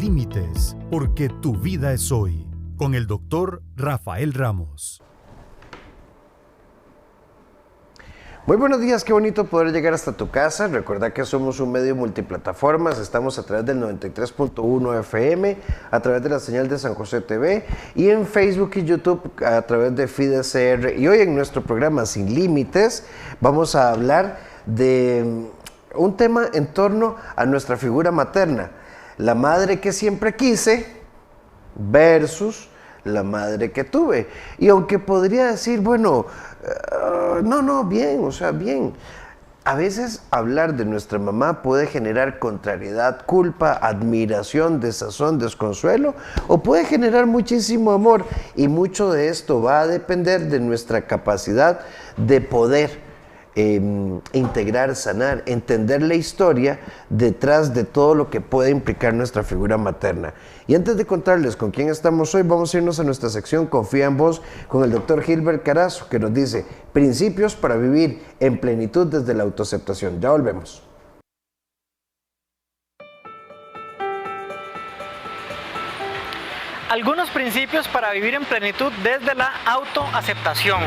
límites, porque tu vida es hoy. Con el doctor Rafael Ramos. Muy buenos días, qué bonito poder llegar hasta tu casa. Recordad que somos un medio multiplataformas, estamos a través del 93.1 FM, a través de la señal de San José TV y en Facebook y YouTube a través de FIDECR. Y hoy en nuestro programa Sin Límites vamos a hablar de un tema en torno a nuestra figura materna, la madre que siempre quise versus la madre que tuve. Y aunque podría decir, bueno, bien. A veces hablar de nuestra mamá puede generar contrariedad, culpa, admiración, desazón, desconsuelo, o puede generar muchísimo amor. Y mucho de esto va a depender de nuestra capacidad de poder integrar, sanar, entender la historia detrás de todo lo que puede implicar nuestra figura materna. Y antes de contarles con quién estamos hoy, vamos a irnos a nuestra sección Confía en Vos con el doctor Gilbert Carazo, que nos dice principios para vivir en plenitud desde la autoaceptación. Ya volvemos. Algunos principios para vivir en plenitud desde la autoaceptación.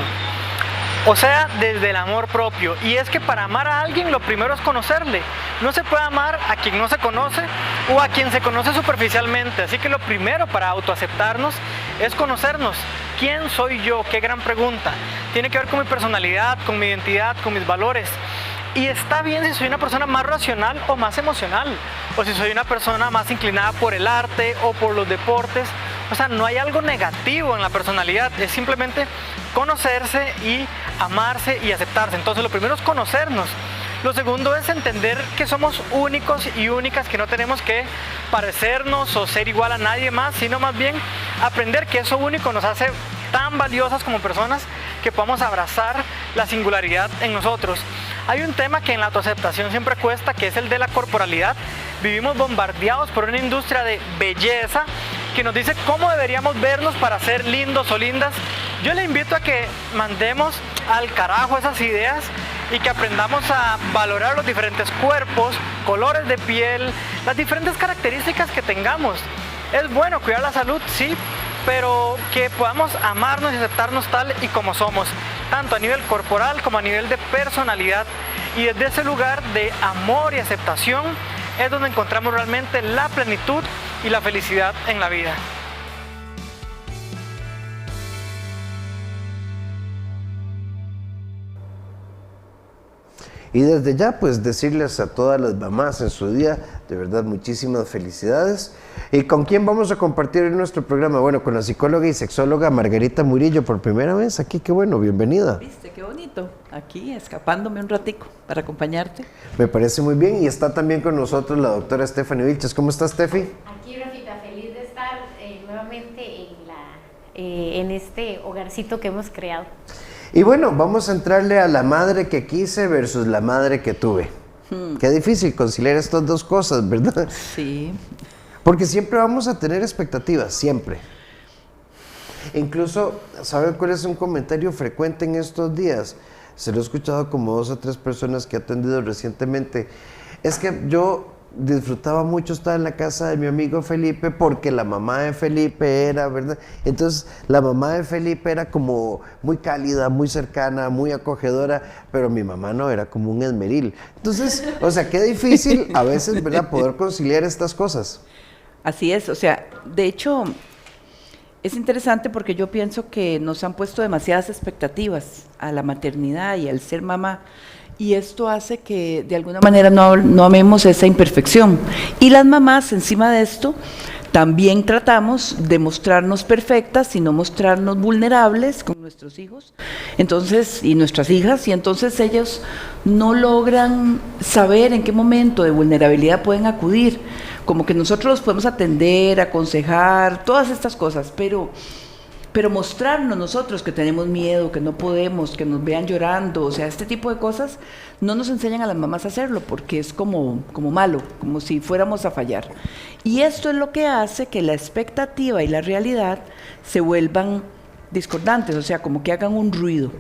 O sea, desde el amor propio. Y es que para amar a alguien lo primero es conocerle. No se puede amar a quien no se conoce o a quien se conoce superficialmente. Así que lo primero para autoaceptarnos es conocernos. ¿Quién soy yo? Qué gran pregunta. Tiene que ver con mi personalidad, con mi identidad, con mis valores. Y está bien si soy una persona más racional o más emocional. O si soy una persona más inclinada por el arte o por los deportes. O sea, no hay algo negativo en la personalidad, es simplemente conocerse y amarse y aceptarse. Entonces lo primero es conocernos. Lo segundo es entender que somos únicos y únicas, que no tenemos que parecernos o ser igual a nadie más, sino más bien aprender que eso único nos hace tan valiosas como personas que podamos abrazar la singularidad en nosotros. Hay un tema que en la autoaceptación siempre cuesta, que es el de la corporalidad. Vivimos bombardeados por una industria de belleza que nos dice cómo deberíamos vernos para ser lindos o lindas. Yo le invito a que mandemos al carajo esas ideas y que aprendamos a valorar los diferentes cuerpos, colores de piel, las diferentes características que tengamos. Es bueno cuidar la salud, sí, pero que podamos amarnos y aceptarnos tal y como somos, tanto a nivel corporal como a nivel de personalidad. Y desde ese lugar de amor y aceptación es donde encontramos realmente la plenitud y la felicidad en la vida. Y desde ya, pues decirles a todas las mamás en su día, de verdad, muchísimas felicidades. ¿Y con quién vamos a compartir en nuestro programa? Bueno, con la psicóloga y sexóloga Margarita Murillo, por primera vez aquí, qué bueno, bienvenida. ¿Viste? Qué bonito, aquí escapándome un ratico para acompañarte. Me parece muy bien, y está también con nosotros la doctora Stephanie Vilches. ¿Cómo estás, Steffi? Aquí, Rafita, feliz de estar nuevamente en este hogarcito que hemos creado. Y bueno, vamos a entrarle a la madre que quise versus la madre que tuve. Qué difícil conciliar estas dos cosas, ¿verdad? Sí. Porque siempre vamos a tener expectativas, siempre. Incluso, ¿saben cuál es un comentario frecuente en estos días? Se lo he escuchado como 2 o 3 personas que he atendido recientemente. Es que yo disfrutaba mucho estar en la casa de mi amigo Felipe porque la mamá de Felipe era, ¿verdad? Entonces, la mamá de Felipe era como muy cálida, muy cercana, muy acogedora, pero mi mamá no, era como un esmeril. Entonces, o sea, qué difícil a veces, ¿verdad?, poder conciliar estas cosas. Así es, o sea, de hecho, es interesante porque yo pienso que nos han puesto demasiadas expectativas a la maternidad y al ser mamá. Y esto hace que de alguna manera no amemos esa imperfección. Y las mamás, encima de esto, también tratamos de mostrarnos perfectas y no mostrarnos vulnerables con nuestros hijos, entonces, y nuestras hijas, y entonces ellos no logran saber en qué momento de vulnerabilidad pueden acudir. Como que nosotros los podemos atender, aconsejar, todas estas cosas, pero mostrarnos nosotros que tenemos miedo, que no podemos, que nos vean llorando, o sea, este tipo de cosas no nos enseñan a las mamás a hacerlo porque es como malo, como si fuéramos a fallar. Y esto es lo que hace que la expectativa y la realidad se vuelvan discordantes, o sea, como que hagan un ruido.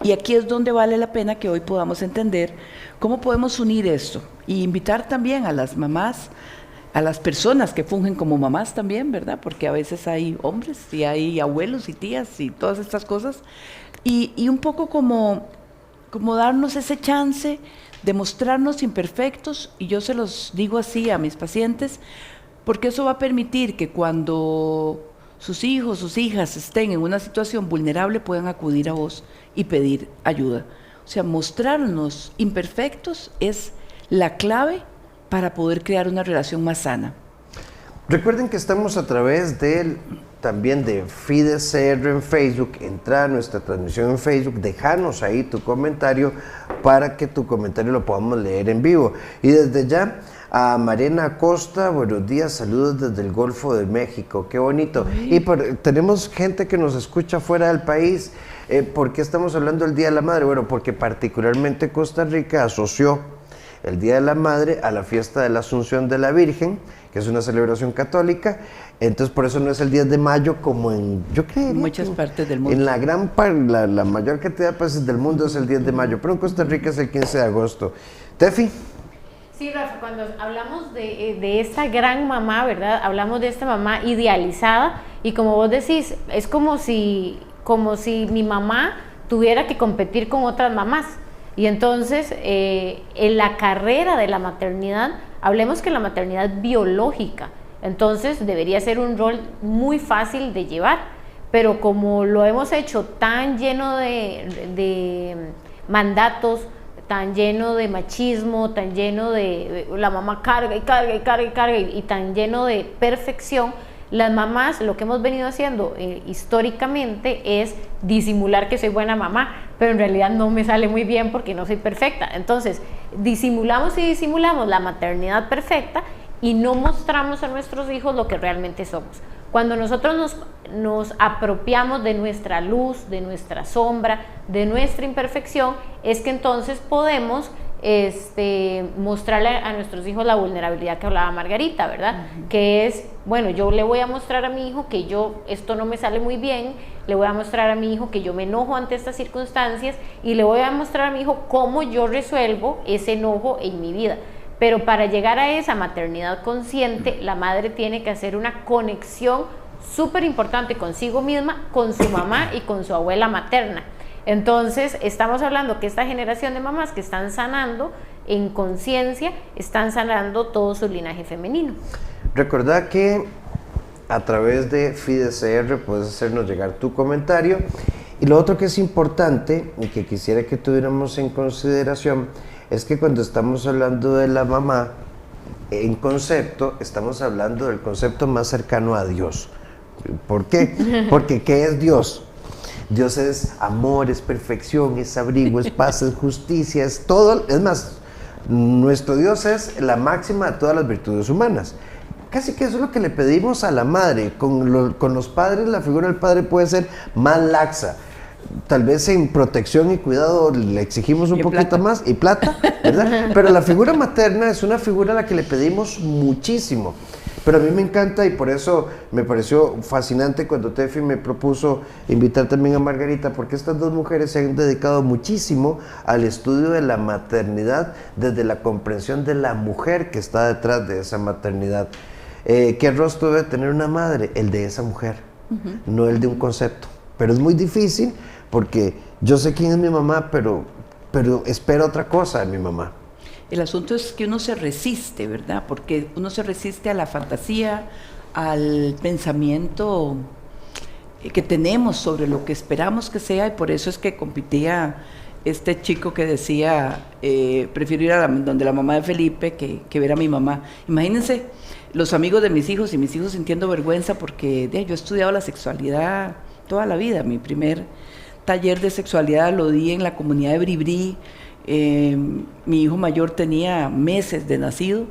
Y aquí es donde vale la pena que hoy podamos entender cómo podemos unir esto y invitar también a las mamás a las personas que fungen como mamás también, ¿verdad? Porque a veces hay hombres y hay abuelos y tías y todas estas cosas. Y un poco como darnos ese chance de mostrarnos imperfectos, y yo se los digo así a mis pacientes, porque eso va a permitir que cuando sus hijos, sus hijas estén en una situación vulnerable puedan acudir a vos y pedir ayuda. O sea, mostrarnos imperfectos es la clave para poder crear una relación más sana. Recuerden que estamos a través también de Fides CR en Facebook. Entra a nuestra transmisión en Facebook, déjanos ahí tu comentario para que tu comentario lo podamos leer en vivo. Y desde ya, a Marena Acosta, buenos días, saludos desde el Golfo de México, qué bonito. Y tenemos gente que nos escucha fuera del país. ¿Por qué estamos hablando del Día de la Madre? Bueno, porque particularmente Costa Rica asoció el Día de la Madre a la fiesta de la Asunción de la Virgen, que es una celebración católica. Entonces por eso no es el 10 de mayo como en, yo creo, en muchas partes del mundo. En la gran la mayor cantidad de países del mundo es el 10 de mayo, pero en Costa Rica es el 15 de agosto. Tefi. Sí, Rafa, cuando hablamos de esta gran mamá, ¿verdad? Hablamos de esta mamá idealizada, y como vos decís, es como si mi mamá tuviera que competir con otras mamás. Y entonces, en la carrera de la maternidad, hablemos que la maternidad biológica, entonces debería ser un rol muy fácil de llevar, pero como lo hemos hecho tan lleno de mandatos, tan lleno de machismo, tan lleno de la mamá carga y carga y carga y carga, y tan lleno de perfección, las mamás lo que hemos venido haciendo históricamente es disimular que soy buena mamá, pero en realidad no me sale muy bien porque no soy perfecta. Entonces disimulamos y disimulamos la maternidad perfecta y no mostramos a nuestros hijos lo que realmente somos. Cuando nosotros nos apropiamos de nuestra luz, de nuestra sombra, de nuestra imperfección, es que entonces podemos mostrarle a nuestros hijos la vulnerabilidad que hablaba Margarita, ¿verdad? Que es, bueno, yo le voy a mostrar a mi hijo que esto no me sale muy bien, le voy a mostrar a mi hijo que yo me enojo ante estas circunstancias, y le voy a mostrar a mi hijo cómo yo resuelvo ese enojo en mi vida. Pero para llegar a esa maternidad consciente, la madre tiene que hacer una conexión súper importante consigo misma, con su mamá y con su abuela materna. Entonces, estamos hablando que esta generación de mamás que están sanando en conciencia, están sanando todo su linaje femenino. Recordá que a través de Fides CR puedes hacernos llegar tu comentario. Y lo otro que es importante y que quisiera que tuviéramos en consideración es que cuando estamos hablando de la mamá en concepto, estamos hablando del concepto más cercano a Dios. ¿Por qué? Porque ¿qué es Dios? Dios es amor, es perfección, es abrigo, es paz, es justicia, es todo. Es más, nuestro Dios es la máxima de todas las virtudes humanas. Casi que eso es lo que le pedimos a la madre. Con los padres, la figura del padre puede ser más laxa. Tal vez en protección y cuidado le exigimos un poquito más, y plata, ¿verdad? Pero la figura materna es una figura a la que le pedimos muchísimo. Pero a mí me encanta, y por eso me pareció fascinante cuando Tefi me propuso invitar también a Margarita, porque estas dos mujeres se han dedicado muchísimo al estudio de la maternidad desde la comprensión de la mujer que está detrás de esa maternidad. ¿Qué rostro debe tener una madre? El de esa mujer, no el de un concepto. Pero es muy difícil porque yo sé quién es mi mamá, pero espero otra cosa de mi mamá. El asunto es que uno se resiste, ¿verdad? Porque uno se resiste a la fantasía, al pensamiento que tenemos sobre lo que esperamos que sea, y por eso es que competía este chico que decía, prefiero ir a donde la mamá de Felipe que ver a mi mamá. Imagínense los amigos de mis hijos y mis hijos sintiendo vergüenza porque yo he estudiado la sexualidad toda la vida. Mi primer taller de sexualidad lo di en la comunidad de Bribri. Mi hijo mayor tenía meses de nacido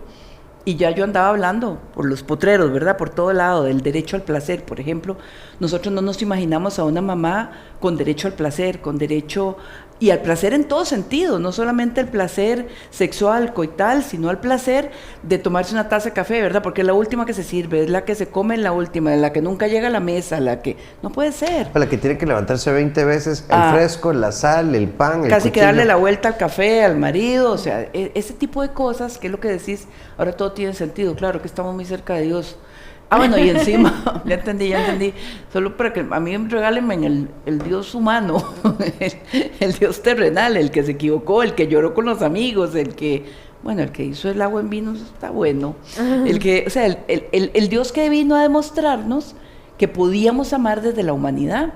y ya yo andaba hablando por los potreros, ¿verdad? Por todo lado, del derecho al placer, por ejemplo. Nosotros no nos imaginamos a una mamá con derecho al placer, con derecho Y al placer en todo sentido, no solamente el placer sexual, coital, sino el placer de tomarse una taza de café, ¿verdad? Porque es la última que se sirve, es la que se come, la última, es la que nunca llega a la mesa, la que... No puede ser. La que tiene que levantarse 20 veces, el fresco, la sal, el pan, el casi cuchillo. Que darle la vuelta al café, al marido, o sea, ese tipo de cosas, que es lo que decís, ahora todo tiene sentido, claro que estamos muy cerca de Dios. Bueno, y encima, ya entendí, solo para que a mí me regalen el Dios humano, el Dios terrenal, el que se equivocó, el que lloró con los amigos, el que hizo el agua en vino, está bueno, el Dios que vino a demostrarnos que podíamos amar desde la humanidad,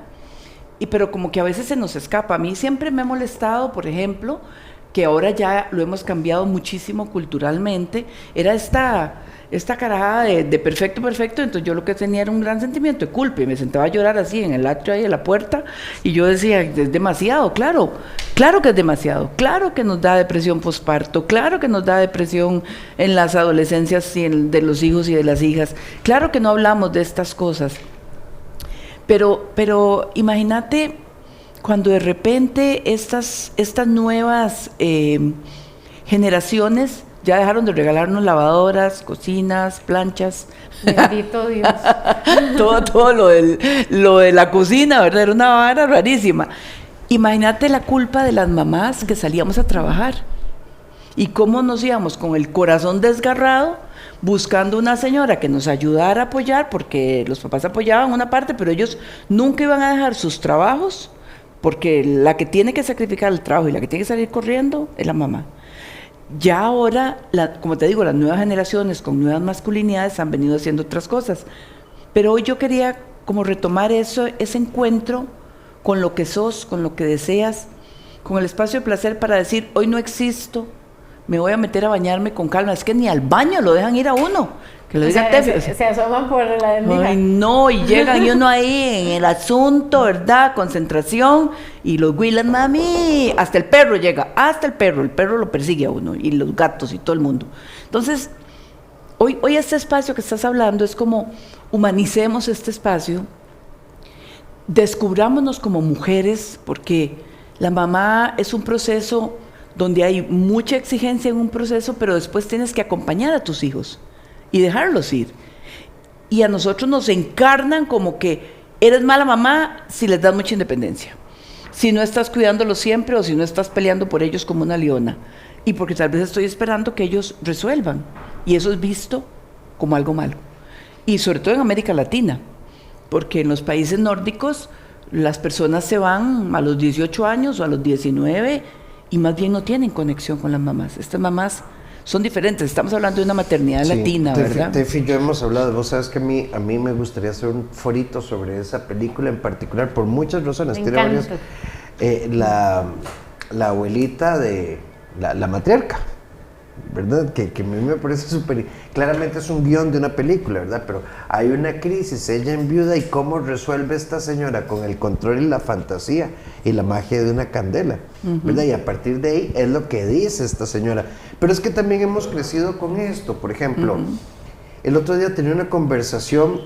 pero como que a veces se nos escapa. A mí siempre me ha molestado, por ejemplo, que ahora ya lo hemos cambiado muchísimo culturalmente, era esta carajada de perfecto, entonces yo lo que tenía era un gran sentimiento de culpa y me sentaba a llorar así en el atrio ahí de la puerta y yo decía, es demasiado, claro que es demasiado, claro que nos da depresión posparto, claro que nos da depresión en las adolescencias de los hijos y de las hijas, claro que no hablamos de estas cosas, pero imagínate cuando de repente estas nuevas generaciones ya dejaron de regalarnos lavadoras, cocinas, planchas. Bendito Dios. todo lo de la cocina, ¿verdad? Era una vara rarísima. Imagínate la culpa de las mamás que salíamos a trabajar. Y cómo nos íbamos con el corazón desgarrado buscando una señora que nos ayudara a apoyar, porque los papás apoyaban una parte, pero ellos nunca iban a dejar sus trabajos, porque la que tiene que sacrificar el trabajo y la que tiene que salir corriendo es la mamá. Ya ahora, como te digo, las nuevas generaciones con nuevas masculinidades han venido haciendo otras cosas. Pero hoy yo quería como retomar ese encuentro con lo que sos, con lo que deseas, con el espacio de placer para decir, hoy no existo, me voy a meter a bañarme con calma. Es que ni al baño lo dejan ir a uno. Que lo diga Tefi. Se asoman por la desmija. Ay, no, y llegan y uno ahí en el asunto, ¿verdad? Concentración, y los huilas, mami, hasta el perro llega, el perro lo persigue a uno, y los gatos y todo el mundo. Entonces, hoy este espacio que estás hablando es como humanicemos este espacio, descubrámonos como mujeres, porque la mamá es un proceso donde hay mucha exigencia en un proceso, pero después tienes que acompañar a tus hijos y dejarlos ir. Y a nosotros nos encarnan como que eres mala mamá si les das mucha independencia, si no estás cuidándolos siempre o si no estás peleando por ellos como una leona, y porque tal vez estoy esperando que ellos resuelvan, y eso es visto como algo malo, y sobre todo en América Latina, porque en los países nórdicos las personas se van a los 18 años o a los 19 y más bien no tienen conexión con las mamás. Estas mamás son diferentes, estamos hablando de una maternidad latina, ¿verdad? Tefi, yo hemos hablado, vos sabes que a mí me gustaría hacer un forito sobre esa película en particular, por muchas razones. Me tiene encanta. La abuelita de la matriarca, ¿verdad? Que a mí me parece súper... Claramente es un guión de una película, ¿verdad? Pero hay una crisis, ella enviuda, y cómo resuelve esta señora con el control y la fantasía y la magia de una candela, ¿verdad? Y a partir de ahí es lo que dice esta señora. Pero es que también hemos crecido con esto. Por ejemplo, el otro día tenía una conversación,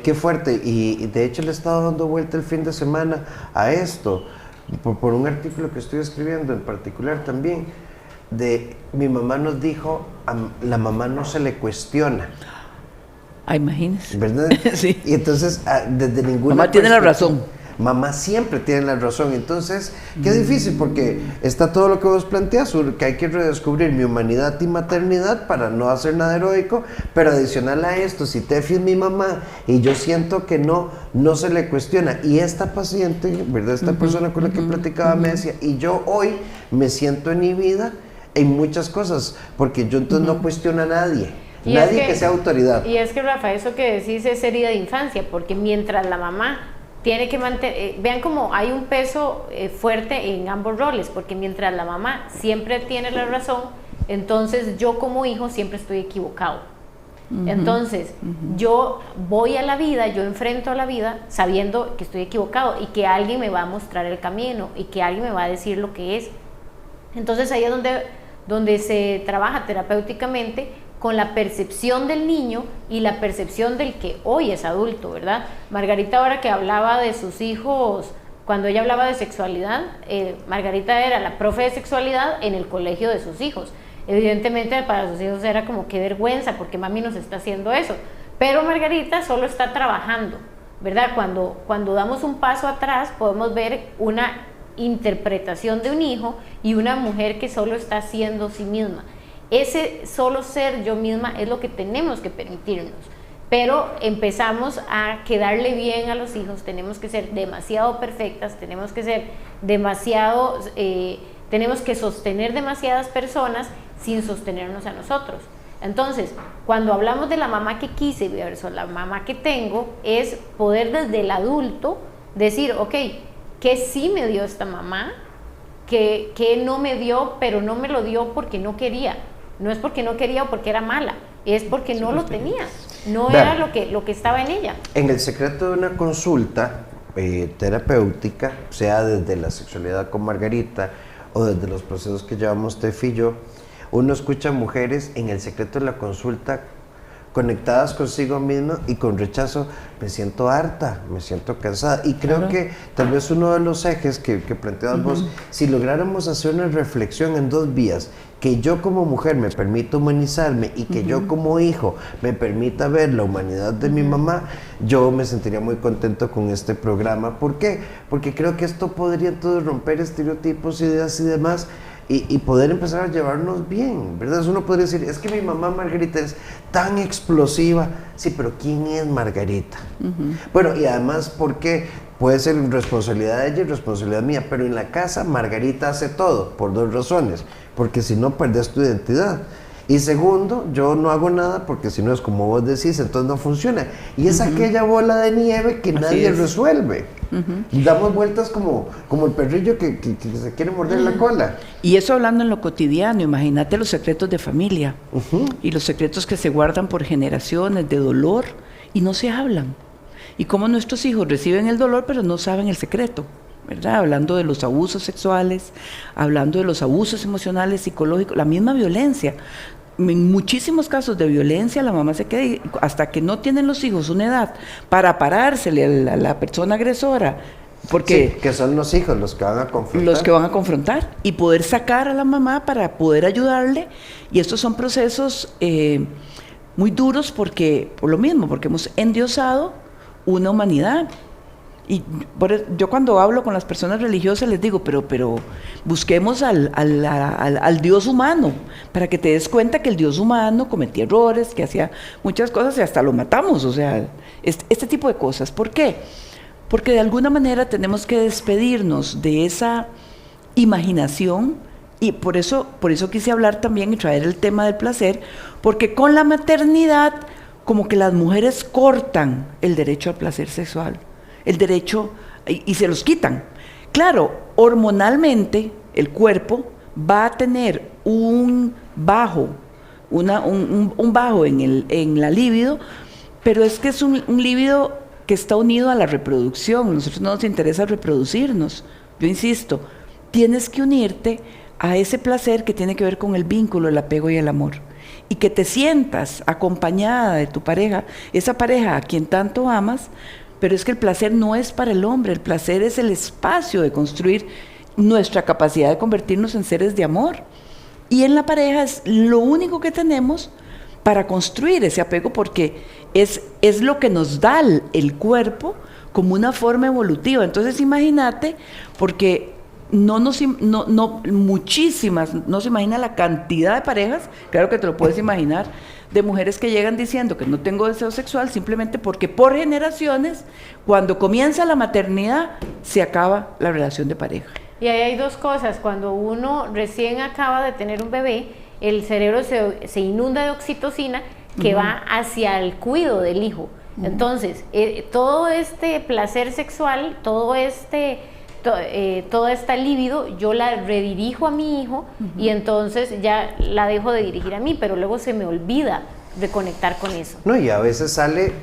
qué fuerte, y de hecho le he estado dando vuelta el fin de semana a esto, por un artículo que estoy escribiendo en particular también, de mi mamá nos dijo, la mamá no se le cuestiona. Ah, imagínese. ¿Verdad? Sí. Y entonces, desde ninguna mamá tiene la razón. Mamá siempre tiene la razón. Entonces, qué difícil, porque está todo lo que vos planteas, que hay que redescubrir mi humanidad y maternidad para no hacer nada heroico, pero adicional a esto, si Tefi es mi mamá y yo siento que no se le cuestiona, y esta paciente, ¿verdad? Esta persona con la que platicaba me decía, y yo hoy me siento inhibida en muchas cosas, porque yo entonces no cuestiono a nadie. Y nadie que sea autoridad. Y es que, Rafa, eso que decís es herida de infancia, porque mientras la mamá tiene que mantener, vean como hay un peso fuerte en ambos roles, porque mientras la mamá siempre tiene la razón, entonces yo como hijo siempre estoy equivocado. Entonces, yo voy a la vida, yo enfrento a la vida sabiendo que estoy equivocado y que alguien me va a mostrar el camino y que alguien me va a decir lo que es. Entonces ahí es donde se trabaja terapéuticamente con la percepción del niño y la percepción del que hoy es adulto, ¿verdad? Margarita, ahora que hablaba de sus hijos cuando ella hablaba de sexualidad, Margarita era la profe de sexualidad en el colegio de sus hijos. Evidentemente para sus hijos era como qué vergüenza, porque mami nos está haciendo eso. Pero Margarita solo está trabajando, ¿verdad? Cuando damos un paso atrás podemos ver una interpretación de un hijo y una mujer que solo está siendo sí misma. Ese solo ser yo misma es lo que tenemos que permitirnos, pero empezamos a quedarle bien a los hijos, tenemos que ser demasiado perfectas, tenemos que ser demasiado, tenemos que sostener demasiadas personas sin sostenernos a nosotros. Entonces, cuando hablamos de la mamá que quise versus la mamá que tengo, es poder desde el adulto decir, ok, ¿qué sí me dio esta mamá? ¿Qué no me dio, pero no me lo dio porque no quería? No es porque no quería o porque era mala, es porque no lo tenía, no era lo que estaba en ella. En el secreto de una consulta terapéutica, sea desde la sexualidad con Margarita o desde los procesos que llevamos Tefi y yo, uno escucha mujeres en el secreto de la consulta conectadas consigo misma y con rechazo, me siento harta, me siento cansada. Y creo que tal vez uno de los ejes que planteas vos, si lográramos hacer una reflexión en dos vías, que yo como mujer me permita humanizarme y que yo como hijo me permita ver la humanidad de mi mamá, yo me sentiría muy contento con este programa. ¿Por qué? Porque creo que esto podría entonces romper estereotipos, ideas y demás, y poder empezar a llevarnos bien, ¿verdad? Uno podría decir, es que mi mamá Margarita es tan explosiva. Sí, pero ¿quién es Margarita? Bueno, y además, ¿por qué? Puede ser responsabilidad de ella y responsabilidad mía, pero en la casa Margarita hace todo, por dos razones, porque si no perdés tu identidad. Y segundo, yo no hago nada porque si no es como vos decís, entonces no funciona. Y es aquella bola de nieve que nadie resuelve. Y damos vueltas como el perrillo que se quiere morder la cola. Y eso hablando en lo cotidiano, imagínate los secretos de familia y los secretos que se guardan por generaciones de dolor y no se hablan. Y cómo nuestros hijos reciben el dolor pero no saben el secreto, ¿verdad? Hablando de los abusos sexuales, hablando de los abusos emocionales, psicológicos, la misma violencia. En muchísimos casos de violencia la mamá se queda hasta que no tienen los hijos una edad para parársele a la persona agresora, porque sí, que son los hijos los que van a confrontar. Los que van a confrontar y poder sacar a la mamá para poder ayudarle. Y estos son procesos muy duros porque, por lo mismo, porque hemos endiosado una humanidad. Y yo cuando hablo con las personas religiosas les digo, pero busquemos al Dios humano, para que te des cuenta que el Dios humano cometía errores, que hacía muchas cosas y hasta lo matamos, o sea, este tipo de cosas. ¿Por qué? Porque de alguna manera tenemos que despedirnos de esa imaginación, y por eso quise hablar también y traer el tema del placer, porque con la maternidad como que las mujeres cortan el derecho al placer sexual, el derecho, y se los quitan. Claro, hormonalmente el cuerpo va a tener un bajo en la libido, pero es que es un líbido que está unido a la reproducción. A nosotros no nos interesa reproducirnos. Yo insisto, tienes que unirte a ese placer que tiene que ver con el vínculo, el apego y el amor. Y que te sientas acompañada de tu pareja, esa pareja a quien tanto amas. Pero es que el placer no es para el hombre, el placer es el espacio de construir nuestra capacidad de convertirnos en seres de amor. Y en la pareja es lo único que tenemos para construir ese apego, porque es lo que nos da el como una forma evolutiva. Entonces imagínate, porque muchísimas, no se imagina la cantidad de parejas, claro que te lo puedes imaginar, de mujeres que llegan diciendo que no tengo deseo sexual simplemente porque por generaciones, cuando comienza la maternidad, se acaba la relación de pareja. Y ahí hay dos cosas. Cuando uno recién acaba de tener un bebé, el cerebro se inunda de oxitocina que va hacia el cuidado del hijo. Entonces, todo este placer sexual, toda esta libido, yo la redirijo a mi hijo y entonces ya la dejo de dirigir a mí, pero luego se me olvida de conectar con eso. No, y a veces sale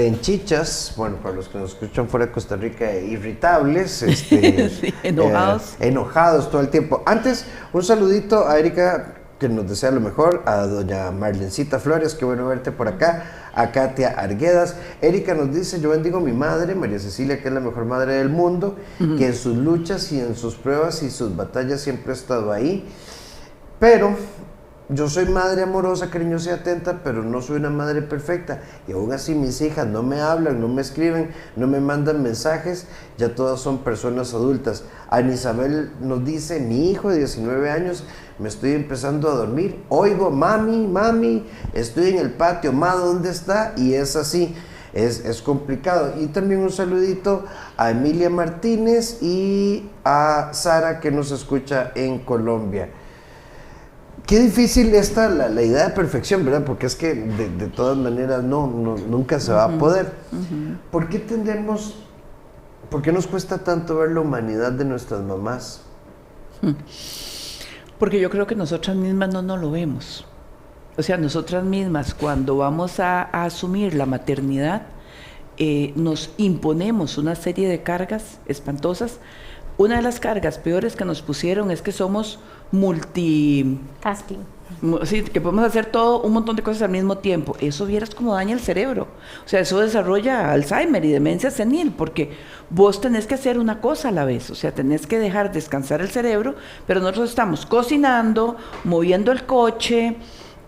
en chichas, bueno, para los que nos escuchan fuera de Costa Rica, irritables, sí, enojados. Enojados todo el tiempo. Antes, un saludito a Erika que nos desea lo mejor, a doña Marlencita Flores, qué bueno verte por acá, a Katia Arguedas. Erika nos dice, yo bendigo a mi madre, María Cecilia, que es la mejor madre del mundo, que en sus luchas y en sus pruebas y sus batallas siempre ha estado ahí, pero yo soy madre amorosa, cariñosa y atenta, pero no soy una madre perfecta. Y aún así mis hijas no me hablan, no me escriben, no me mandan mensajes. Ya todas son personas adultas. Ana Isabel nos dice, mi hijo de 19 años, me estoy empezando a dormir. Oigo, mami, mami, estoy en el patio, ma, ¿dónde está? Y es así. Es complicado. Y también un saludito a Emilia Martínez y a Sara, que nos escucha en Colombia. Qué difícil está la idea de perfección, ¿verdad? Porque es que de todas maneras nunca se va a poder. ¿Por qué nos cuesta tanto ver la humanidad de nuestras mamás? Porque yo creo que nosotras mismas no nos lo vemos. O sea, nosotras mismas cuando vamos a asumir la maternidad, nos imponemos una serie de cargas espantosas. Una de las cargas peores que nos pusieron es que somos Tasking. Sí, que podemos hacer todo, un montón de cosas al mismo tiempo. Eso vieras cómo daña el cerebro. O sea, eso desarrolla Alzheimer y demencia senil, porque vos tenés que hacer una cosa a la vez. O sea, tenés que dejar descansar el cerebro, pero nosotros estamos cocinando, moviendo el coche,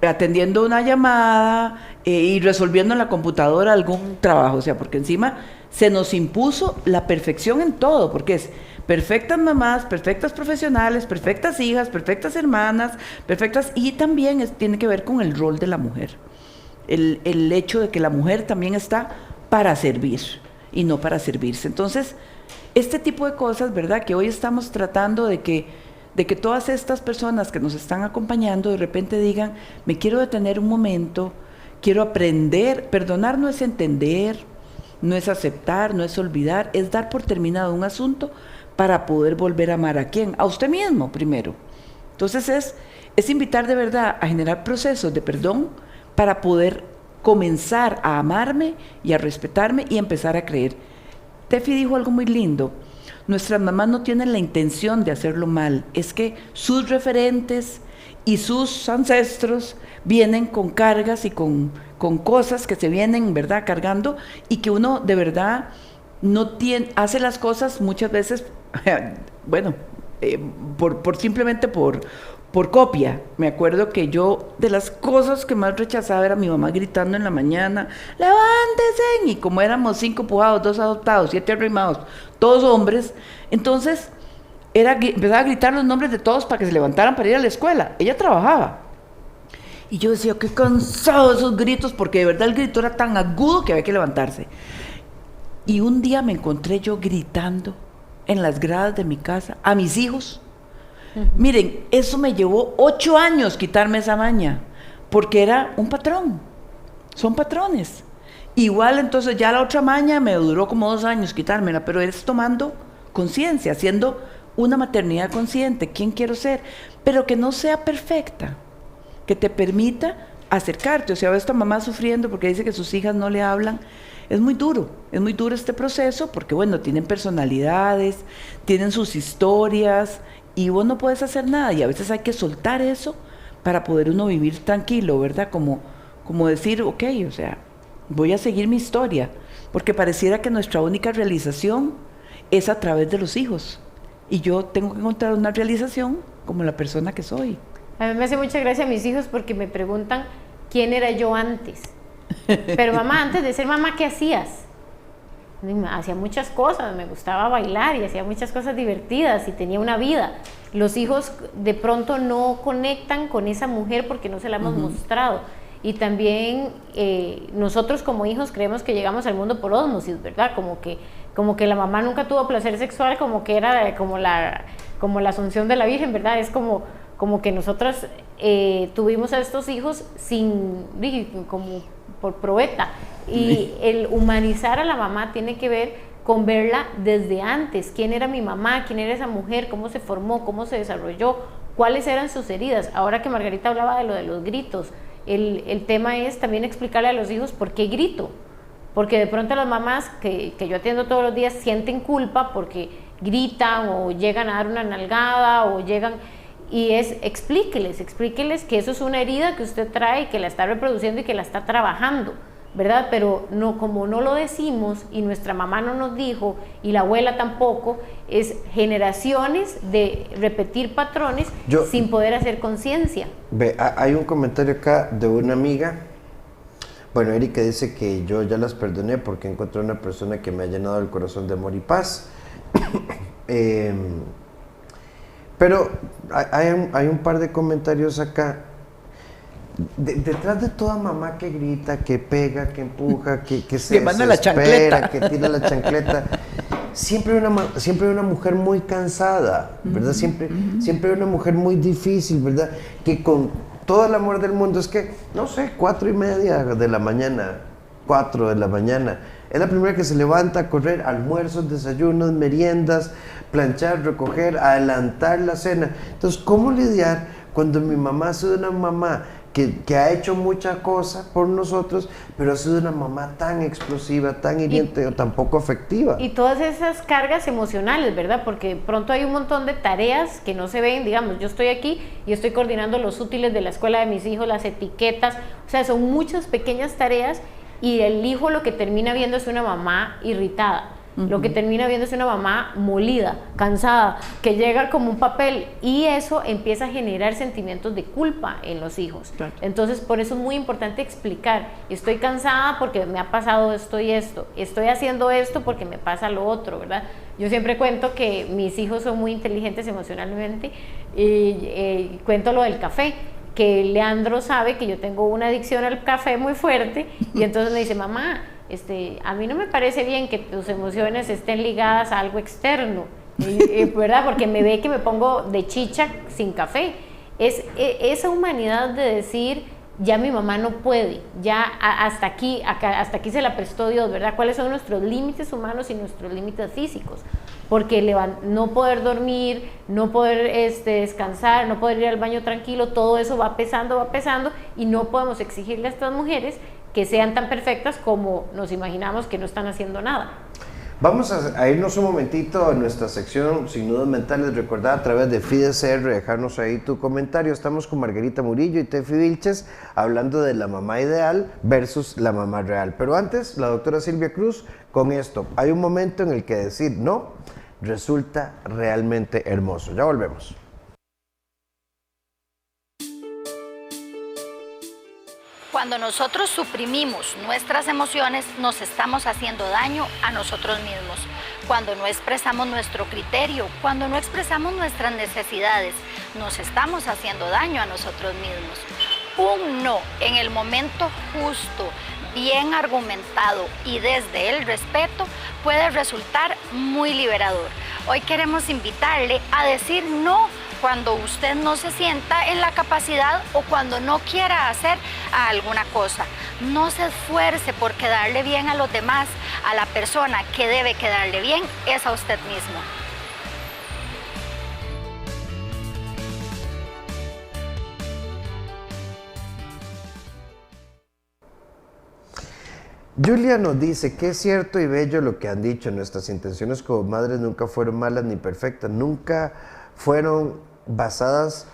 atendiendo una llamada y resolviendo en la computadora algún trabajo. O sea, porque encima se nos impuso la perfección en todo, porque es perfectas mamás, perfectas profesionales, perfectas hijas, perfectas hermanas, perfectas, y también tiene que ver con el rol de la mujer. El hecho de que la mujer también está para servir y no para servirse. Entonces, este tipo de cosas, ¿verdad? Que hoy estamos tratando de que todas estas personas que nos están acompañando de repente digan, me quiero detener un momento, quiero aprender. Perdonar no es entender, no es aceptar, no es olvidar, es dar por terminado un asunto para poder volver a amar a quién, a usted mismo primero. Entonces es invitar de verdad a generar procesos de perdón para poder comenzar a amarme y a respetarme y empezar a creer. Tefi dijo algo muy lindo, nuestras mamás no tienen la intención de hacerlo mal, es que sus referentes y sus ancestros vienen con cargas y con cosas que se vienen, ¿verdad?, cargando, y que uno de verdad hace las cosas muchas veces, bueno, simplemente por copia. Me acuerdo que yo, de las cosas que más rechazaba era mi mamá gritando en la mañana, ¡levántese! Y como éramos 5 pujados, 2 adoptados, 7 arrimados, todos hombres, entonces empezaba a gritar los nombres de todos para que se levantaran para ir a la escuela. Ella trabajaba. Y yo decía, qué cansado de esos gritos, porque de verdad el grito era tan agudo que había que levantarse. Y un día me encontré yo gritando en las gradas de mi casa a mis hijos. Miren, eso me llevó 8 años quitarme esa maña, porque era un patrón, son patrones. Igual entonces ya la otra maña me duró como 2 años quitármela, pero es tomando conciencia, haciendo una maternidad consciente, quién quiero ser, pero que no sea perfecta, que te permita acercarte. O sea, esta mamá sufriendo porque dice que sus hijas no le hablan. Es muy duro este proceso, porque bueno, tienen personalidades, tienen sus historias, y vos no puedes hacer nada, y a veces hay que soltar eso para poder uno vivir tranquilo, ¿verdad? Como decir, ok, o sea, voy a seguir mi historia, porque pareciera que nuestra única realización es a través de los hijos, y yo tengo que encontrar una realización como la persona que soy. A mí me hace mucha gracia a mis hijos porque me preguntan quién era yo antes. Pero mamá, antes de ser mamá, ¿qué hacías? Hacía muchas cosas, me gustaba bailar y hacía muchas cosas divertidas y tenía una vida. Los hijos de pronto no conectan con esa mujer porque no se la hemos mostrado. Y también nosotros como hijos creemos que llegamos al mundo por ósmosis, ¿verdad? Como que la mamá nunca tuvo placer sexual, como que era como la Asunción de la Virgen, ¿verdad? Es como que nosotros tuvimos a estos hijos como por probeta. Y el humanizar a la mamá tiene que ver con verla desde antes. ¿Quién era mi mamá? ¿Quién era esa mujer? ¿Cómo se formó? ¿Cómo se desarrolló? ¿Cuáles eran sus heridas? Ahora que Margarita hablaba de lo de los gritos, el tema es también explicarle a los hijos por qué grito. Porque de pronto las mamás que yo atiendo todos los días sienten culpa porque gritan o llegan a dar una nalgada o llegan... y es explíqueles que eso es una herida que usted trae, que la está reproduciendo y que la está trabajando, ¿verdad? Pero no, como no lo decimos y nuestra mamá no nos dijo y la abuela tampoco, es generaciones de repetir patrones sin poder hacer conciencia. Ve, hay un comentario acá de una amiga. Bueno, Erika dice que yo ya las perdoné porque encontré una persona que me ha llenado el corazón de amor y paz. Pero hay un par de comentarios acá. Detrás de toda mamá que grita, que pega, que empuja, que se manda la chancleta, que tira la chancleta, siempre hay una mujer muy cansada, ¿verdad? Siempre hay una mujer muy difícil, ¿verdad? Que con todo el amor del mundo, es que, no sé, 4:30 de la mañana, 4 de la mañana, es la primera que se levanta a correr, almuerzos, desayunos, meriendas, planchar, recoger, adelantar la cena. Entonces, ¿cómo lidiar cuando mi mamá ha sido una mamá que ha hecho mucha cosa por nosotros, pero ha sido una mamá tan explosiva, tan hiriente o tan poco afectiva? Y todas esas cargas emocionales, ¿verdad? Porque pronto hay un montón de tareas que no se ven, digamos, yo estoy aquí y estoy coordinando los útiles de la escuela de mis hijos, las etiquetas, o sea, son muchas pequeñas tareas y el hijo lo que termina viendo es una mamá irritada. Lo que termina viendo es una mamá molida, cansada, que llega como un papel, y eso empieza a generar sentimientos de culpa en los hijos. Claro. Entonces, por eso es muy importante explicar: estoy cansada porque me ha pasado esto y esto, estoy haciendo esto porque me pasa lo otro, ¿verdad? Yo siempre cuento que mis hijos son muy inteligentes emocionalmente y cuento lo del café, que Leandro sabe que yo tengo una adicción al café muy fuerte, y entonces me dice: mamá, a mí no me parece bien que tus emociones estén ligadas a algo externo, ¿verdad? Porque me ve que me pongo de chicha sin café. Es esa humanidad de decir: ya mi mamá no puede, ya hasta aquí se la prestó Dios, ¿verdad? ¿Cuáles son nuestros límites humanos y nuestros límites físicos? Porque no poder dormir, no poder descansar, no poder ir al baño tranquilo, todo eso va pesando, y no podemos exigirle a estas mujeres que sean tan perfectas como nos imaginamos que no están haciendo nada. Vamos a irnos un momentito a nuestra sección Sin Nudos Mentales. Recordad a través de FIDECR dejarnos ahí tu comentario. Estamos con Margarita Murillo y Tefi Vilches hablando de la mamá ideal versus la mamá real. Pero antes, la doctora Silvia Cruz con esto. Hay un momento en el que decir no resulta realmente hermoso. Ya volvemos. Cuando nosotros suprimimos nuestras emociones, nos estamos haciendo daño a nosotros mismos. Cuando no expresamos nuestro criterio, cuando no expresamos nuestras necesidades, nos estamos haciendo daño a nosotros mismos. Un no en el momento justo, bien argumentado y desde el respeto puede resultar muy liberador. Hoy queremos invitarle a decir no cuando usted no se sienta en la capacidad o cuando no quiera hacer alguna cosa. No se esfuerce por quedarle bien a los demás. A la persona que debe quedarle bien es a usted mismo. Julia nos dice que es cierto y bello lo que han dicho. Nuestras intenciones como madres nunca fueron malas ni perfectas, nunca fueron basadas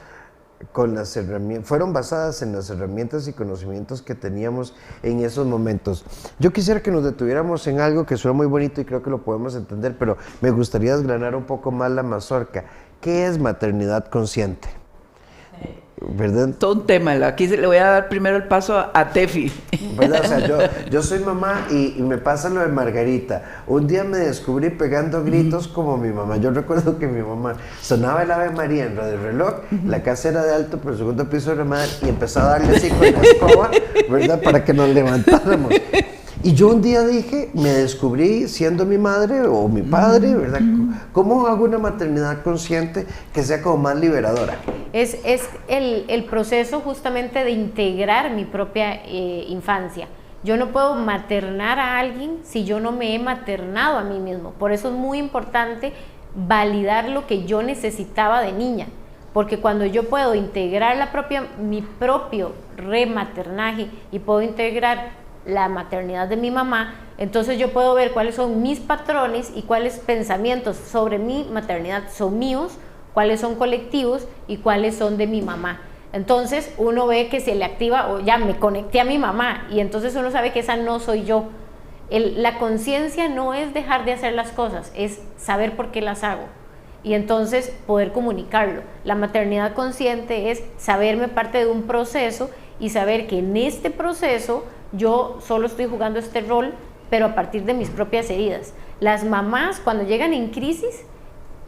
fueron basadas en las herramientas y conocimientos que teníamos en esos momentos. Yo quisiera que nos detuviéramos en algo que suena muy bonito y creo que lo podemos entender, pero me gustaría desgranar un poco más la mazorca. ¿Qué es maternidad consciente? ¿Verdad? Todo un tema. Aquí le voy a dar primero el paso a Tefi. ¿Verdad? O sea, yo soy mamá y me pasa lo de Margarita. Un día me descubrí pegando gritos como mi mamá. Yo recuerdo que mi mamá sonaba el Ave María en Radio Reloj, la casa era de alto, pero el segundo piso era madre, y empezó a darle así con la escoba, ¿verdad? Para que nos levantáramos. Y yo un día dije, me descubrí siendo mi madre o mi padre, ¿verdad? ¿Cómo hago una maternidad consciente que sea como más liberadora? Es el proceso justamente de integrar mi propia infancia. Yo no puedo maternar a alguien si yo no me he maternado a mí mismo. Por eso es muy importante validar lo que yo necesitaba de niña. Porque cuando yo puedo integrar mi propio rematernaje y puedo integrar la maternidad de mi mamá, entonces yo puedo ver cuáles son mis patrones y cuáles pensamientos sobre mi maternidad son míos, cuáles son colectivos y cuáles son de mi mamá. Entonces uno ve que se le activa, o ya me conecté a mi mamá, y entonces uno sabe que esa no soy yo. La conciencia no es dejar de hacer las cosas, es saber por qué las hago y entonces poder comunicarlo. La maternidad consciente es saberme parte de un proceso y saber que en este proceso yo solo estoy jugando este rol, pero a partir de mis propias heridas. Las mamás, cuando llegan en crisis,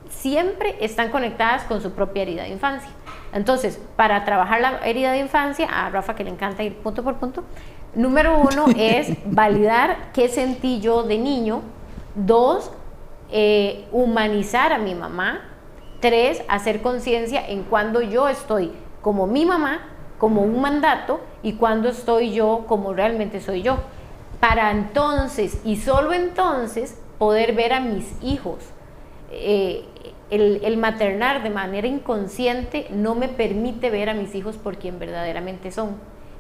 siempre están conectadas con su propia herida de infancia. Entonces, para trabajar la herida de infancia, a Rafa que le encanta ir punto por punto, número 1 es validar qué sentí yo de niño. 2, humanizar a mi mamá. 3, hacer conciencia en cuando yo estoy como mi mamá, como un mandato, y cuando estoy yo como realmente soy yo. Para entonces, y solo entonces, poder ver a mis hijos. El maternar de manera inconsciente no me permite ver a mis hijos por quien verdaderamente son,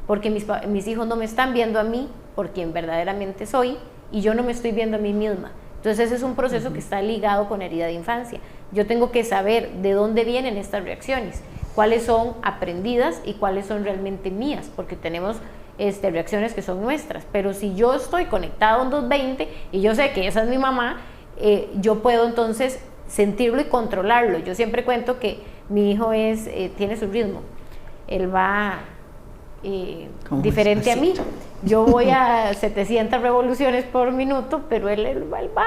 porque mis hijos no me están viendo a mí por quien verdaderamente soy, y yo no me estoy viendo a mí misma. Entonces ese es un proceso que está ligado con herida de infancia. Yo tengo que saber de dónde vienen estas reacciones, cuáles son aprendidas y cuáles son realmente mías, porque tenemos reacciones que son nuestras. Pero si yo estoy conectado a un 220 y yo sé que esa es mi mamá, yo puedo entonces sentirlo y controlarlo. Yo siempre cuento que mi hijo tiene su ritmo, él va diferente a mí. Yo voy a 700 revoluciones por minuto, pero él va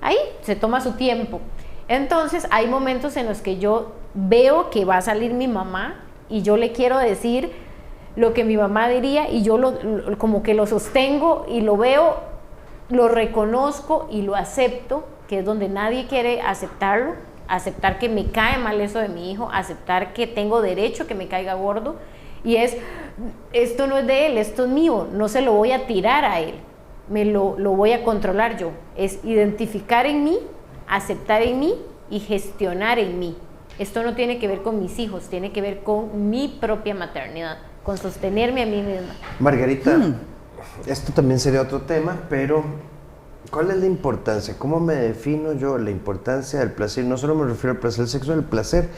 ahí, se toma su tiempo. Entonces hay momentos en los que yo veo que va a salir mi mamá y yo le quiero decir lo que mi mamá diría, y yo como que lo sostengo y lo veo, lo reconozco y lo acepto, que es donde nadie quiere aceptarlo, aceptar que me cae mal eso de mi hijo, aceptar que tengo derecho a que me caiga gordo, y esto no es de él, esto es mío, no se lo voy a tirar a él, lo voy a controlar yo. Es identificar en mí, aceptar en mí y gestionar en mí. Esto no tiene que ver con mis hijos, tiene que ver con mi propia maternidad, con sostenerme a mí misma. Margarita, esto también sería otro tema, pero ¿cuál es la importancia? ¿Cómo me defino yo la importancia del placer? No solo me refiero al placer sexual, el placer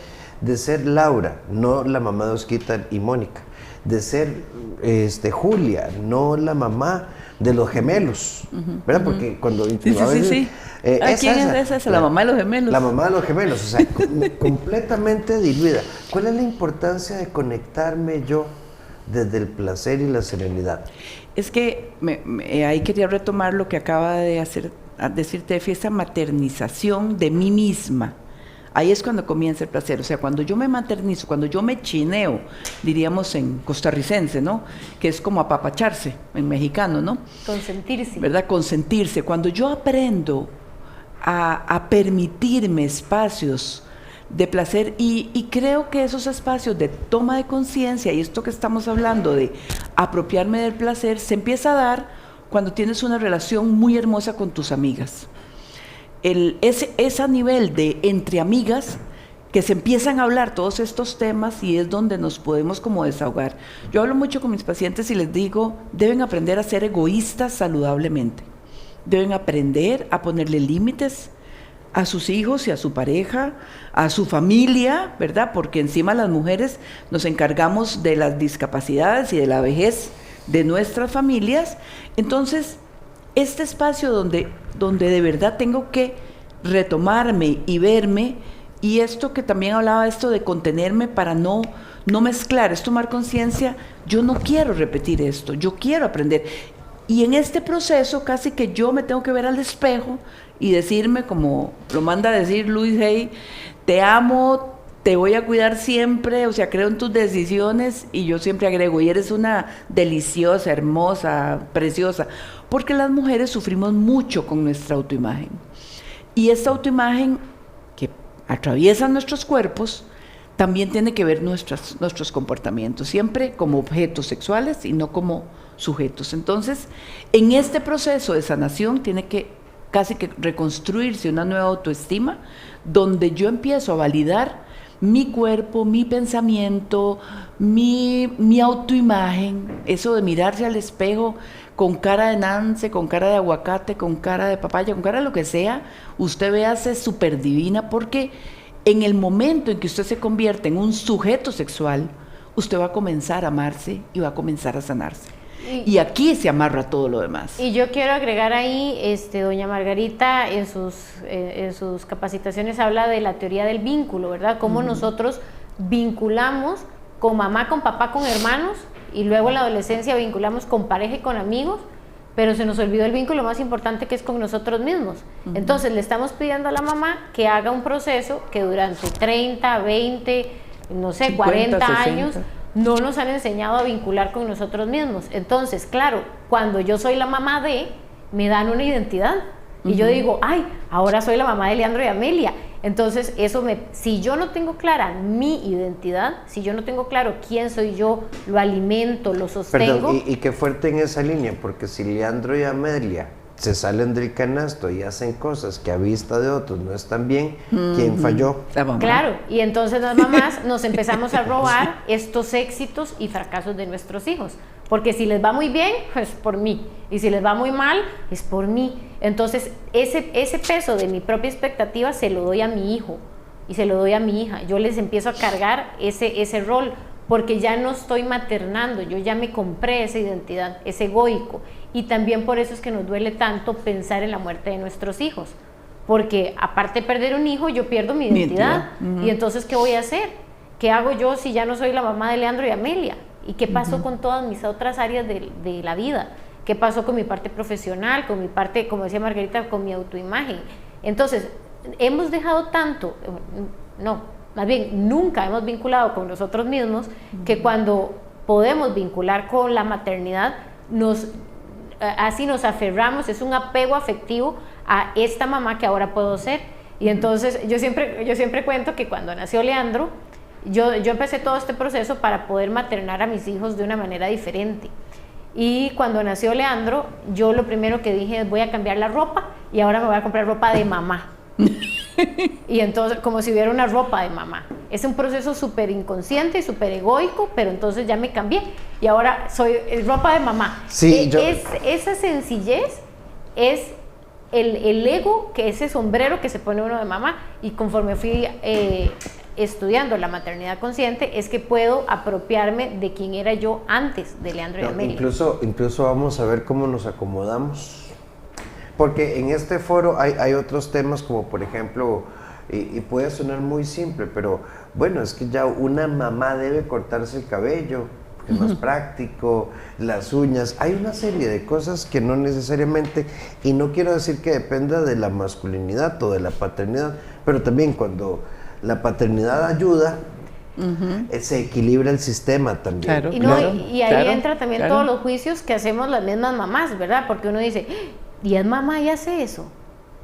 de ser Laura, no la mamá de Osquita y Mónica, de ser Julia, no la mamá de los gemelos, ¿verdad? Porque cuando... Sí. ¿Quién es esa? La mamá de los gemelos. La mamá de los gemelos, o sea, completamente diluida. ¿Cuál es la importancia de conectarme yo desde el placer y la serenidad? Es que ahí quería retomar lo que acaba de decirte, Tefi, esa maternización de mí misma. Ahí es cuando comienza el placer. O sea, cuando yo me maternizo, cuando yo me chineo, diríamos en costarricense, ¿no? Que es como apapacharse, en mexicano, ¿no? Consentirse. ¿Verdad? Consentirse. Cuando yo aprendo a permitirme espacios de placer, y creo que esos espacios de toma de conciencia, y esto que estamos hablando de apropiarme del placer, se empieza a dar cuando tienes una relación muy hermosa con tus amigas. Ese nivel de entre amigas que se empiezan a hablar todos estos temas, y es donde nos podemos como desahogar. Yo hablo mucho con mis pacientes y les digo, deben aprender a ser egoístas saludablemente. Deben aprender a ponerle límites a sus hijos y a su pareja, a su familia, ¿verdad? Porque encima las mujeres nos encargamos de las discapacidades y de la vejez de nuestras familias. Entonces, este espacio donde de verdad tengo que retomarme y verme, y esto que también hablaba, esto de contenerme para no mezclar, es tomar conciencia, yo no quiero repetir esto, yo quiero aprender. Y en este proceso casi que yo me tengo que ver al espejo y decirme, como lo manda a decir Louise Hay, te amo, te voy a cuidar siempre, o sea, creo en tus decisiones, y yo siempre agrego, y eres una deliciosa, hermosa, preciosa, porque las mujeres sufrimos mucho con nuestra autoimagen. Y esta autoimagen que atraviesa nuestros cuerpos también tiene que ver nuestros comportamientos, siempre como objetos sexuales y no como sujetos. Entonces, en este proceso de sanación tiene que casi que reconstruirse una nueva autoestima, donde yo empiezo a validar mi cuerpo, mi pensamiento, mi autoimagen, eso de mirarse al espejo con cara de nance, con cara de aguacate, con cara de papaya, con cara de lo que sea, usted véase súper divina, porque En el momento en que usted se convierte en un sujeto sexual, usted va a comenzar a amarse y va a comenzar a sanarse. Y aquí se amarra todo lo demás. Y yo quiero agregar ahí, doña Margarita en sus capacitaciones habla de la teoría del vínculo, ¿verdad? Cómo nosotros vinculamos con mamá, con papá, con hermanos, y luego en la adolescencia vinculamos con pareja y con amigos, pero se nos olvidó el vínculo más importante, que es con nosotros mismos. Entonces le estamos pidiendo a la mamá que haga un proceso que durante 30, 20, no sé, 50, 40 60 años no nos han enseñado a vincular con nosotros mismos. Entonces, claro, cuando yo soy la mamá me dan una identidad. Y yo digo, ay, ahora soy la mamá de Leandro y Amelia. Entonces, si yo no tengo clara mi identidad, si yo no tengo claro quién soy yo, lo alimento, lo sostengo. Perdón, y qué fuerte en esa línea, porque si Leandro y Amelia se salen del canasto y hacen cosas que a vista de otros no están bien, ¿quién falló? Claro, y entonces las mamás nos empezamos a robar estos éxitos y fracasos de nuestros hijos, porque si les va muy bien, es por mí, y si les va muy mal, es por mí. Entonces ese peso de mi propia expectativa se lo doy a mi hijo y se lo doy a mi hija. Yo les empiezo a cargar ese rol, porque ya no estoy maternando, yo ya me compré esa identidad, es egoico. Y también por eso es que nos duele tanto pensar en la muerte de nuestros hijos, porque aparte de perder un hijo, yo pierdo mi identidad. Y entonces, ¿qué voy a hacer? ¿Qué hago yo si ya no soy la mamá de Leandro y Amelia? ¿Y qué pasó con todas mis otras áreas de la vida? ¿Qué pasó con mi parte profesional, con mi parte, como decía Margarita, con mi autoimagen? Entonces, hemos dejado tanto, más bien nunca hemos vinculado con nosotros mismos, que cuando podemos vincular con la maternidad, así nos aferramos, es un apego afectivo a esta mamá que ahora puedo ser. Y entonces yo siempre cuento que cuando nació Leandro, yo empecé todo este proceso para poder maternar a mis hijos de una manera diferente. Y cuando nació Leandro, yo lo primero que dije es: voy a cambiar la ropa y ahora me voy a comprar ropa de mamá. Y entonces, como si hubiera una ropa de mamá. Es un proceso súper inconsciente y súper egoico, pero entonces ya me cambié y ahora soy ropa de mamá. Sí, esa sencillez es el ego, que ese sombrero que se pone uno de mamá. Y conforme fui estudiando la maternidad consciente, es que puedo apropiarme de quién era yo antes de Leandro y Amelia. Incluso vamos a ver cómo nos acomodamos. Porque en este foro hay otros temas, como por ejemplo, y puede sonar muy simple, pero bueno, es que ya una mamá debe cortarse el cabello, porque es más práctico, las uñas, hay una serie de cosas que no necesariamente, y no quiero decir que dependa de la masculinidad o de la paternidad, pero también cuando la paternidad ayuda, se equilibra el sistema también. Claro, y ahí entra también todos los juicios que hacemos las mismas mamás, ¿verdad? Porque uno dice: y es mamá y hace eso,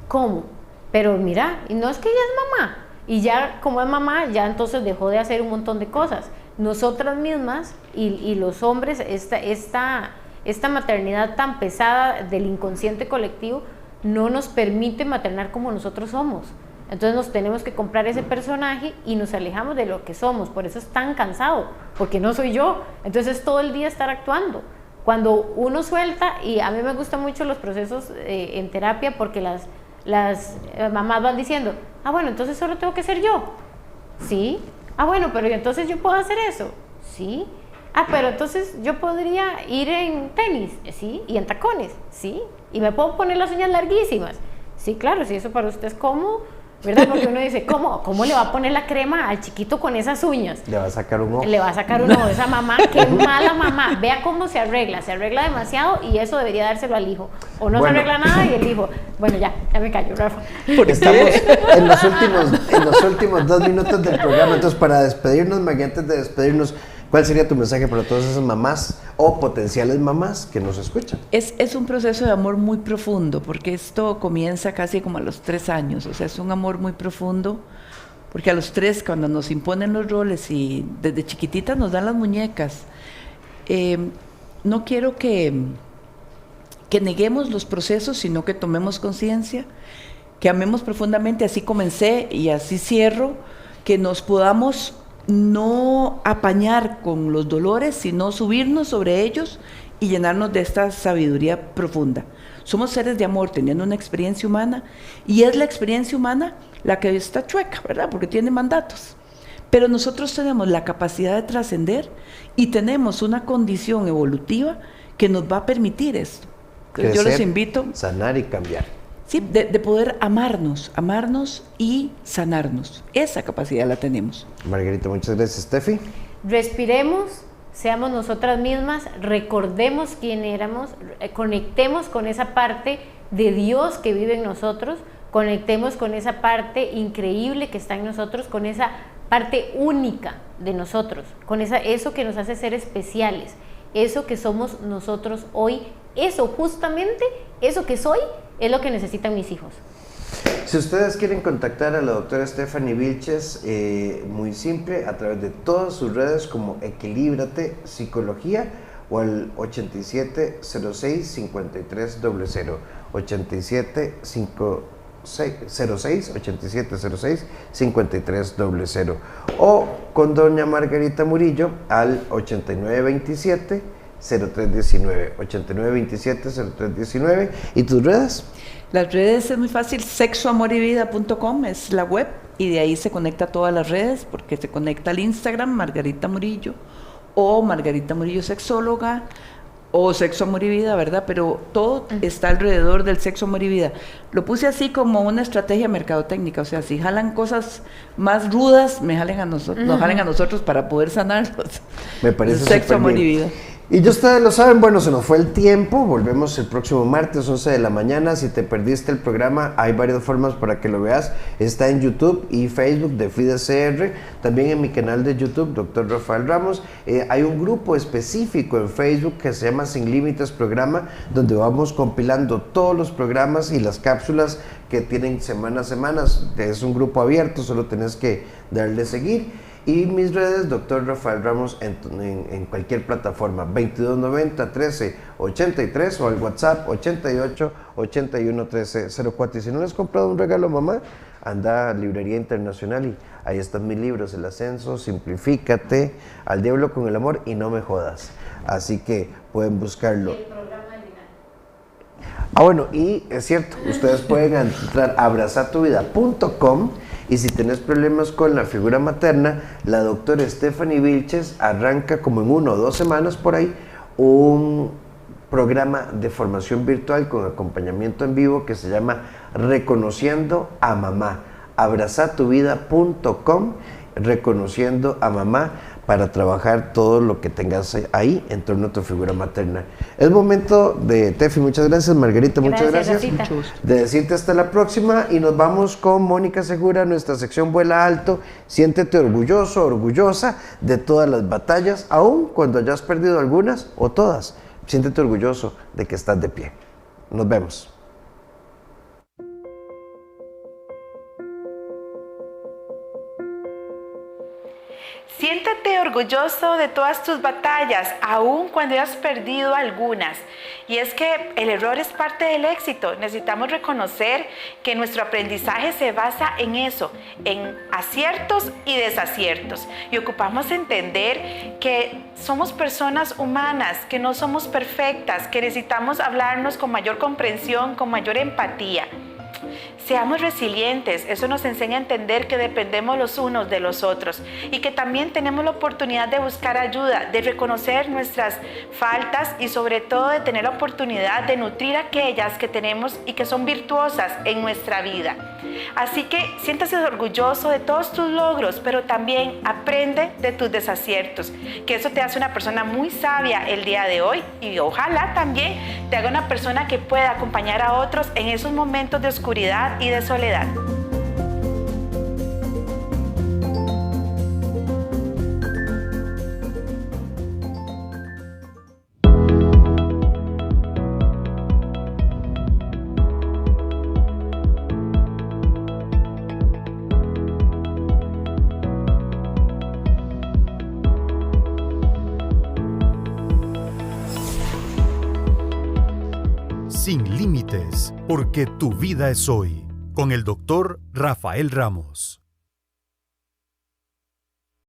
¿cómo? Pero mira, y no es que ella es mamá, y ya como es mamá, ya entonces dejó de hacer un montón de cosas. Nosotras mismas y los hombres, esta maternidad tan pesada del inconsciente colectivo no nos permite maternar como nosotros somos. Entonces nos tenemos que comprar ese personaje y nos alejamos de lo que somos. Por eso es tan cansado, porque no soy yo. Entonces todo el día estar actuando. Cuando uno suelta, y a mí me gustan mucho los procesos en terapia, porque las mamás van diciendo: ah, bueno, entonces solo tengo que ser yo. Sí. Ah, bueno, pero entonces yo puedo hacer eso. Sí. Ah, pero entonces yo podría ir en tenis. Sí. Y en tacones. Sí. Y me puedo poner las uñas larguísimas. Sí, claro, si eso para usted es cómodo, ¿verdad? Porque uno dice: ¿cómo le va a poner la crema al chiquito con esas uñas? Le va a sacar un ojo. Le va a sacar un ojo. Esa mamá, qué mala mamá. Vea cómo se arregla demasiado, y eso debería dárselo al hijo. O no se arregla nada y el hijo. Bueno, ya me callo, Rafa. Estamos en los últimos 2 minutos del programa. Entonces, para despedirnos, Maggie, antes de despedirnos, ¿cuál sería tu mensaje para todas esas mamás o potenciales mamás que nos escuchan? Es un proceso de amor muy profundo, porque esto comienza casi como a los 3 años, o sea, es un amor muy profundo, porque a los 3, cuando nos imponen los roles y desde chiquititas nos dan las muñecas, no quiero que neguemos los procesos, sino que tomemos conciencia, que amemos profundamente. Así comencé y así cierro, que nos podamos no apañar con los dolores, sino subirnos sobre ellos y llenarnos de esta sabiduría profunda. Somos seres de amor teniendo una experiencia humana, y es la experiencia humana la que está chueca, ¿verdad? Porque tiene mandatos. Pero nosotros tenemos la capacidad de trascender y tenemos una condición evolutiva que nos va a permitir esto. Entonces, yo les invito... sanar y cambiar. Sí, de poder amarnos y sanarnos. Esa capacidad la tenemos. Margarita, muchas gracias. Steffi. Respiremos, seamos nosotras mismas, recordemos quién éramos, conectemos con esa parte de Dios que vive en nosotros, conectemos con esa parte increíble que está en nosotros, con esa parte única de nosotros, con eso que nos hace ser especiales, eso que somos nosotros hoy, eso justamente, eso que soy, es lo que necesitan mis hijos. Si ustedes quieren contactar a la doctora Stephanie Vilches, muy simple, a través de todas sus redes como Equilíbrate Psicología o al 8706-5300, 8706-5300, o con doña Margarita Murillo al 8927-0319, 8927-0319. ¿Y tus redes? Las redes es muy fácil, sexoamorivida.com es la web, y de ahí se conecta a todas las redes, porque se conecta al Instagram, Margarita Murillo, o Margarita Murillo Sexóloga, o Sexo Amor y Vida, ¿verdad? Pero todo está alrededor del Sexo Amor y Vida. Lo puse así como una estrategia mercadotécnica, o sea, si jalan cosas más rudas, nos jalen a nosotros para poder sanarlos. Me parece Sexo Amor y bien. Vida. Y ya ustedes lo saben, bueno, se nos fue el tiempo, volvemos el próximo martes 11 de la mañana. Si te perdiste el programa, hay varias formas para que lo veas. Está en YouTube y Facebook de FIDECR, también en mi canal de YouTube, Dr. Rafael Ramos. Hay un grupo específico en Facebook que se llama Sin Límites Programa, donde vamos compilando todos los programas y las cápsulas que tienen semana a semana. Es un grupo abierto, solo tenés que darle seguir. Y mis redes, Dr. Rafael Ramos, en cualquier plataforma, 2290-1383 o al WhatsApp 88-81-1304. Y si no les has comprado un regalo a mamá, anda a Librería Internacional y ahí están mis libros: El Ascenso, Simplifícate, Al Diablo con el Amor y No Me Jodas. Así que pueden buscarlo. El programa del Linaje. Bueno, y es cierto, ustedes pueden entrar a abrazatuvida.com. Y si tenés problemas con la figura materna, la doctora Stephanie Vilches arranca como en 1 o 2 semanas por ahí un programa de formación virtual con acompañamiento en vivo que se llama Reconociendo a Mamá. Abrazatuvida.com, Reconociendo a Mamá, para trabajar todo lo que tengas ahí en torno a tu figura materna. Es momento de, Tefi, muchas gracias, Margarita, muchas gracias, de decirte hasta la próxima, y nos vamos con Mónica Segura, nuestra sección Vuela Alto. Siéntete orgulloso, orgullosa de todas las batallas, aun cuando hayas perdido algunas o todas. Siéntete orgulloso de que estás de pie. Nos vemos. Siéntate orgulloso de todas tus batallas, aun cuando hayas perdido algunas. Y es que el error es parte del éxito. Necesitamos reconocer que nuestro aprendizaje se basa en eso, en aciertos y desaciertos. Y ocupamos entender que somos personas humanas, que no somos perfectas, que necesitamos hablarnos con mayor comprensión, con mayor empatía. Seamos resilientes, eso nos enseña a entender que dependemos los unos de los otros y que también tenemos la oportunidad de buscar ayuda, de reconocer nuestras faltas y sobre todo de tener la oportunidad de nutrir aquellas que tenemos y que son virtuosas en nuestra vida. Así que siéntase orgulloso de todos tus logros, pero también aprende de tus desaciertos, que eso te hace una persona muy sabia el día de hoy y ojalá también te haga una persona que pueda acompañar a otros en esos momentos de oscuridad y de soledad. Sin límites, porque tu vida es hoy, con el doctor Rafael Ramos.